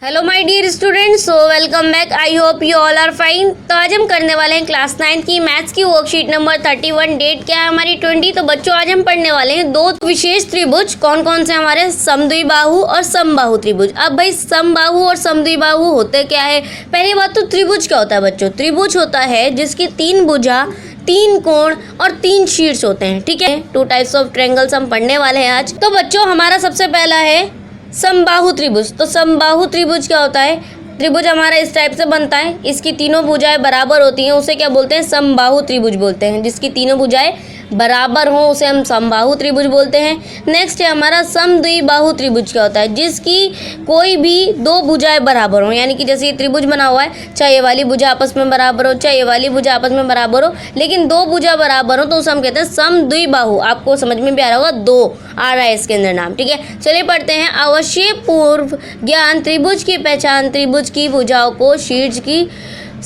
Hello my dear students, so welcome back. I hope you all are fine. तो आज हम करने वाले हैं क्लास 9 की मैथ्स की वर्कशीट नंबर 31। डेट क्या है हमारी 20। तो बच्चों आज हम पढ़ने वाले हैं दो विशेष त्रिभुज। कौन कौन से हमारे? समद्विबाहु और समबाहु त्रिभुज। अब भाई समबाहु और समद्विबाहु होते क्या है? पहली बात तो त्रिभुज क्या होता है बच्चों? त्रिभुज होता है जिसकी 3 भुजा, 3 कोण और 3 शीर्ष होते हैं। ठीक है, 2 टाइप्स ऑफ ट्रायंगल्स हम पढ़ने वाले हैं आज। तो बच्चों हमारा सबसे पहला है समबाहु त्रिभुज। तो समबाहु त्रिभुज क्या होता है? त्रिभुज हमारा इस टाइप से बनता है, इसकी तीनों भुजाएं बराबर होती हैं, उसे क्या बोलते हैं? समबाहु त्रिभुज बोलते हैं। जिसकी तीनों भुजाएं बराबर हो उसे हम समबाहु त्रिभुज बोलते हैं। नेक्स्ट है हमारा समद्विबाहु त्रिभुज। क्या होता है? जिसकी कोई भी 2 भुजाएं बराबर हो, यानी कि जैसे ये त्रिभुज बना हुआ है, चाहे ये वाली भुजा आपस में बराबर हो, चाहे ये वाली भुजा आपस में बराबर हो, लेकिन 2 भुजा बराबर हो तो उसे हम कहते हैं समद्विबाहु। आपको समझ में भी आ रहा होगा, 2 आ रहा है इसके अंदर नाम। ठीक है, चलिए पढ़ते हैं। अवश्य पूर्व ज्ञान त्रिभुज की पहचान, त्रिभुज की भुजाओं को शीर्ष की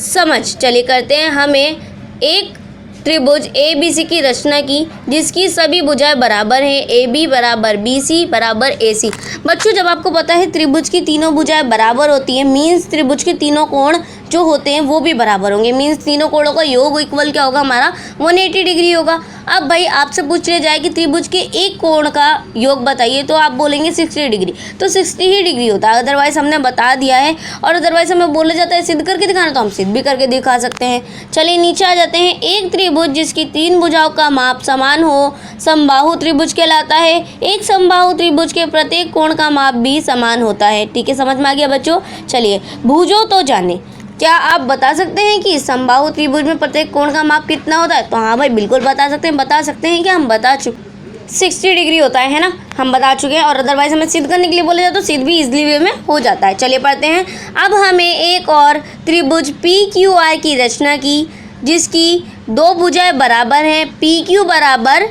समझ। चलिए करते हैं। हमें एक त्रिभुज ABC की रचना की जिसकी सभी भुजाएं बराबर हैं, AB बराबर BC बराबर AC। बच्चों जब आपको पता है त्रिभुज की तीनों भुजाएं बराबर होती हैं, मीन्स त्रिभुज के तीनों कोण जो होते हैं वो भी बराबर होंगे। मीन्स तीनों कोणों का योग इक्वल क्या होगा? हमारा 180 डिग्री होगा। अब भाई आपसे पूछ लिया जाए कि त्रिभुज के एक कोण का योग बताइए, तो आप बोलेंगे 60 डिग्री। तो 60 ही डिग्री होता है, अदरवाइज हमने बता दिया है। और अदरवाइज हमें बोला जाता है सिद्ध करके दिखाना, तो हम सिद्ध भी करके दिखा सकते हैं। चलिए नीचे आ जाते हैं। एक त्रिभुज जिसकी 3 भुजाओं का माप समान हो समबाहु त्रिभुज कहलाता है। एक समबाहु त्रिभुज के प्रत्येक कोण का माप भी समान होता है। ठीक है, समझ में आ गया बच्चों? चलिए भुजों तो जाने। क्या आप बता सकते हैं कि समबाहु त्रिभुज में प्रत्येक कोण का माप कितना होता है? तो हाँ भाई बिल्कुल बता सकते हैं। बता सकते हैं कि हम बता चुके 60 डिग्री होता है ना, हम बता चुके हैं। और अदरवाइज हमें सिद्ध करने के लिए बोले जाए तो सिद्ध भी इजली वे में हो जाता है। चलिए पढ़ते हैं। अब हमें एक और त्रिभुज PQR की रचना की जिसकी 2 भुजाएं बराबर हैं, PQ बराबर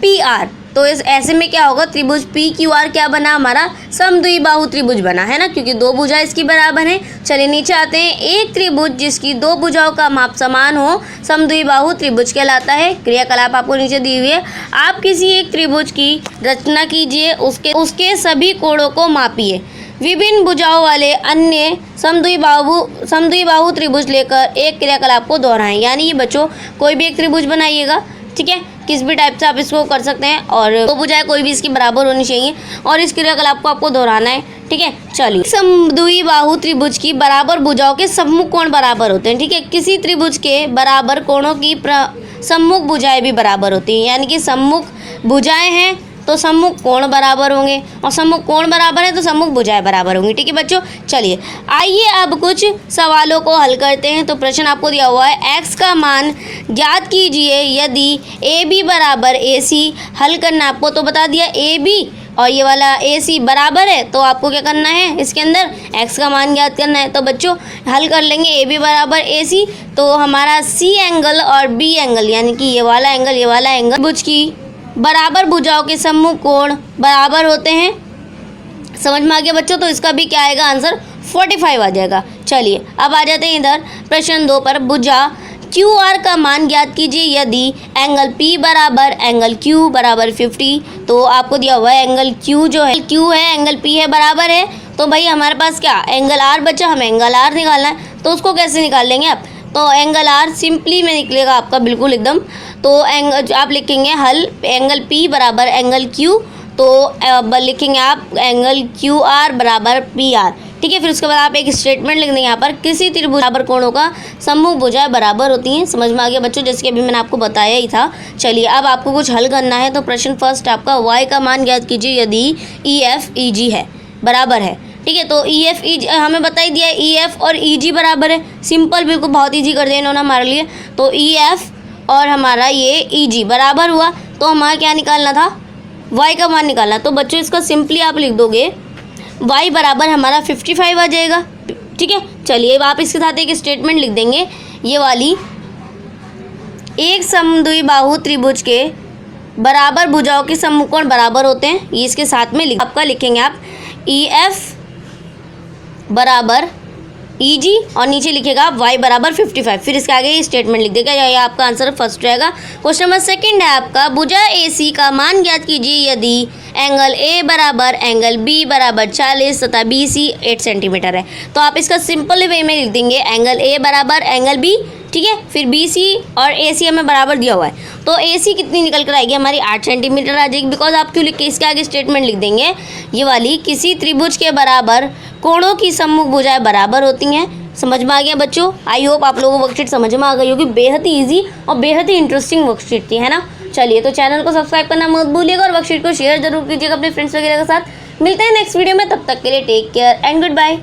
PR। तो इस ऐसे में क्या होगा? त्रिभुज PQR क्या बना? हमारा समद्विबाहु त्रिभुज बना है ना, क्योंकि 2 भुजाएं इसकी बराबर हैं। चलिए नीचे आते हैं। एक त्रिभुज जिसकी 2 भुजाओं का माप समान हो समद्विबाहु त्रिभुज कहलाता है। क्रियाकलाप आपको नीचे दी हुई है। आप किसी एक त्रिभुज की रचना कीजिए, उसके सभी कोणों को मापिए। विभिन्न भुजाओं वाले अन्य समद्विबाहु त्रिभुज लेकर एक क्रियाकलाप को दोहराएं। यानी कि बच्चों कोई भी एक त्रिभुज बनाइएगा, ठीक है, किस भी टाइप से आप इसको कर सकते हैं, और 2 भुजाएं कोई भी इसकी बराबर होनी चाहिए और इस क्रियाकलाप को आपको दोहराना है। ठीक है, चलिए। समद्विबाहु त्रिभुज की बराबर भुजाओं के सम्मुख कोण बराबर होते हैं। ठीक है, किसी त्रिभुज के बराबर कोणों की सम्मुख भुजाएं भी बराबर होती हैं। यानी कि सम्मुख भुजाएं हैं तो सम्मुख कोण बराबर होंगे, और सम्मुख कोण बराबर है तो सम्मुख भुजाएं बराबर होंगी। ठीक है बच्चों, चलिए आइए अब कुछ सवालों को हल करते हैं। तो प्रश्न आपको दिया हुआ है, x का मान ज्ञात कीजिए यदि AB बराबर AC। हल करना आपको तो बता दिया, AB और ये वाला AC बराबर है, तो आपको क्या करना है? इसके अंदर x का मान ज्ञात करना है। तो बच्चों हल कर लेंगे। AB बराबर AC, तो हमारा C एंगल और B एंगल, यानी कि ये वाला एंगल त्रिभुज की बराबर भुजाओं के सम्मुख कोण बराबर होते हैं। समझ में आ गया बच्चों? तो इसका भी क्या आएगा? आंसर 45 आ जाएगा। चलिए अब आ जाते हैं इधर प्रश्न 2 पर। भुजा QR का मान ज्ञात कीजिए यदि एंगल P बराबर एंगल Q बराबर 50। तो आपको दिया हुआ है एंगल Q जो है, Q है, एंगल P है, बराबर है। तो भाई हमारे पास क्या एंगल R बचा, हमें एंगल R निकालना है। तो उसको कैसे निकाल लेंगे आप? तो एंगल R सिंपली में निकलेगा आपका बिल्कुल एकदम। तो एंगल आप लिखेंगे हल एंगल P बराबर एंगल Q, तो लिखेंगे आप एंगल QR बराबर PR। ठीक है, फिर उसके बाद आप एक स्टेटमेंट लिख देंगे यहाँ पर, किसी त्रिभुज बराबर कोणों का सम्मुख भुजाएं बराबर होती हैं। समझ में आ गया बच्चों? जैसे कि अभी मैंने आपको बताया ही था। चलिए अब आपको कुछ हल करना है। तो प्रश्न फर्स्ट आपका, y का मान ज्ञात कीजिए यदि EF EG है, बराबर है। ठीक है, तो EF EG हमें बता ही दिया है, EF और EG बराबर है। सिंपल, बिल्कुल बहुत ईजी कर दिया इन्होंने हमारे लिए। तो EF और हमारा ये EG बराबर हुआ, तो हमारा क्या निकालना था? y का मान निकालना। तो बच्चों इसका सिंपली आप लिख दोगे y बराबर हमारा 55 आ जाएगा। ठीक है, चलिए अब आप इसके साथ एक स्टेटमेंट लिख देंगे, ये वाली, एक समद्विबाहु त्रिभुज के बराबर भुजाओं के सम्मुख कोण बराबर होते हैं। ये इसके साथ में आपका लिखेंगे आप EF बराबर EG और नीचे लिखेगा आप y बराबर 55। फिर इसके आगे ये स्टेटमेंट लिख देगा, ये आपका आंसर फर्स्ट रहेगा। क्वेश्चन नंबर 2 है आपका, भुजा AC का मान ज्ञात कीजिए यदि एंगल ए बराबर एंगल बी बराबर 40 तथा बी सी 8 सेंटीमीटर है। तो आप इसका सिंपल वे में लिख देंगे एंगल ए बराबर एंगल बी, ठीक है। फिर बी सी और ए सी हमें बराबर दिया हुआ है, तो ए सी कितनी निकल कर आएगी हमारी 8 सेंटीमीटर आ जाएगी। बिकॉज आप क्यों लिख के इसके आगे स्टेटमेंट लिख देंगे ये वाली, किसी त्रिभुज के बराबर कोणों की सम्मुख भुजाएं बराबर होती हैं। समझ में आ गया बच्चों? आई होप आप लोगों को वर्कशीट समझ में आ गई होगी। बेहद ही ईजी और बेहद ही इंटरेस्टिंग वर्कशीट थी, है ना। चलिए तो चैनल को सब्सक्राइब करना मत भूलिएगा और वर्कशीट को शेयर जरूर कीजिएगा अपने फ्रेंड्स वगैरह के साथ। मिलते हैं नेक्स्ट वीडियो में, तब तक के लिए take care and good bye.